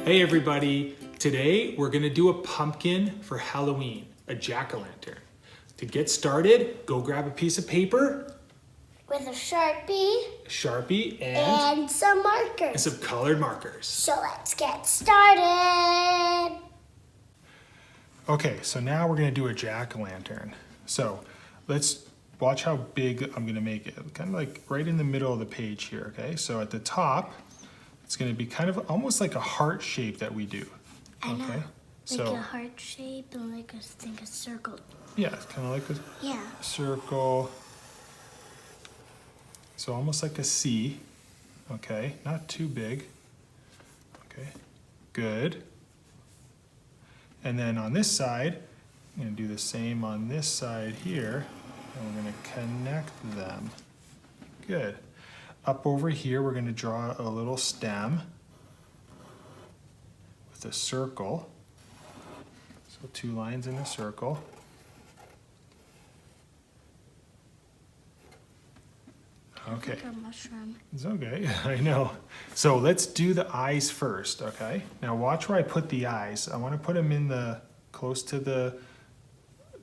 Hey everybody, today we're gonna do a pumpkin for Halloween, a jack-o'-lantern. To get started, go grab a piece of paper with a Sharpie, and some markers. And some colored markers. So let's get started. Okay, so now we're gonna do a jack-o'-lantern. So let's watch how big I'm gonna make it. Kind of like right in the middle of the page here, okay? So at the top, it's gonna be kind of almost like a heart shape that we do. I know. Okay? Like a heart shape and like a circle. Yeah, it's kind of like a circle. So almost like a C, okay? Not too big, okay? Good. And then on this side, I'm gonna do the same on this side here, and we're gonna connect them. Good. Up over here, we're gonna draw a little stem with a circle. So 2 lines in a circle. Okay. Like a mushroom. It's okay, I know. So let's do the eyes first, okay? Now watch where I put the eyes. I want to put them in the close to the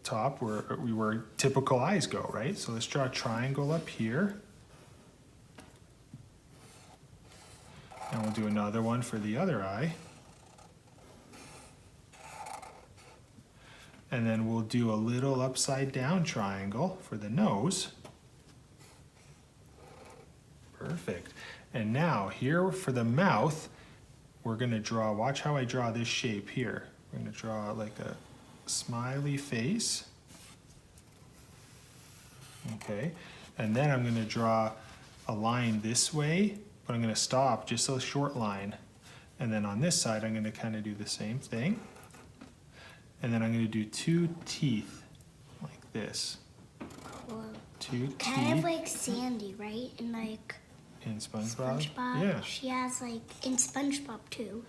top where typical eyes go, right? So let's draw a triangle up here. And we'll do another one for the other eye. And then we'll do a little upside down triangle for the nose. Perfect. And now here for the mouth, we're gonna draw, watch how I draw this shape here. We're gonna draw like a smiley face. Okay, and then I'm gonna draw a line this way, but I'm gonna stop just a short line. And then on this side, I'm gonna kind of do the same thing. And then I'm gonna do 2 teeth like this. Cool. 2 teeth. Kind of like Sandy, right? And like in SpongeBob? SpongeBob. Yeah. She has like in SpongeBob too.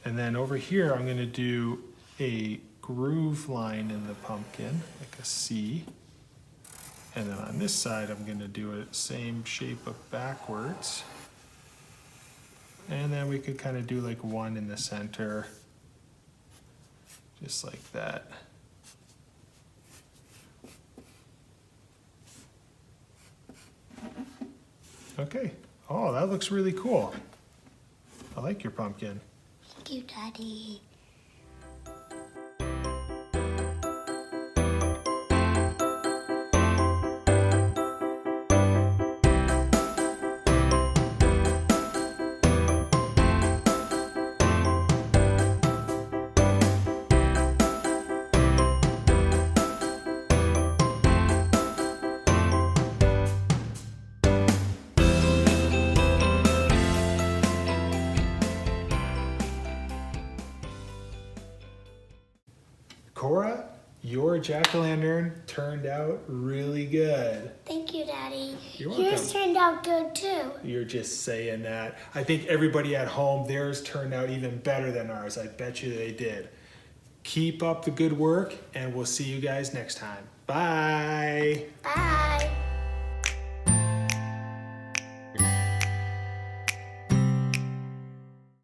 And then over here, I'm gonna do a groove line in the pumpkin, like a C. And then on this side, I'm gonna do a same shape of backwards. And then we could kind of do like 1 in the center, just like that. Okay. Oh, that looks really cool. I like your pumpkin. Thank you, Daddy. Cora, your jack-o'-lantern turned out really good. Thank you, Daddy. You're welcome. Yours turned out good too. You're just saying that. I think everybody at home, theirs turned out even better than ours. I bet you they did. Keep up the good work, and we'll see you guys next time. Bye. Bye.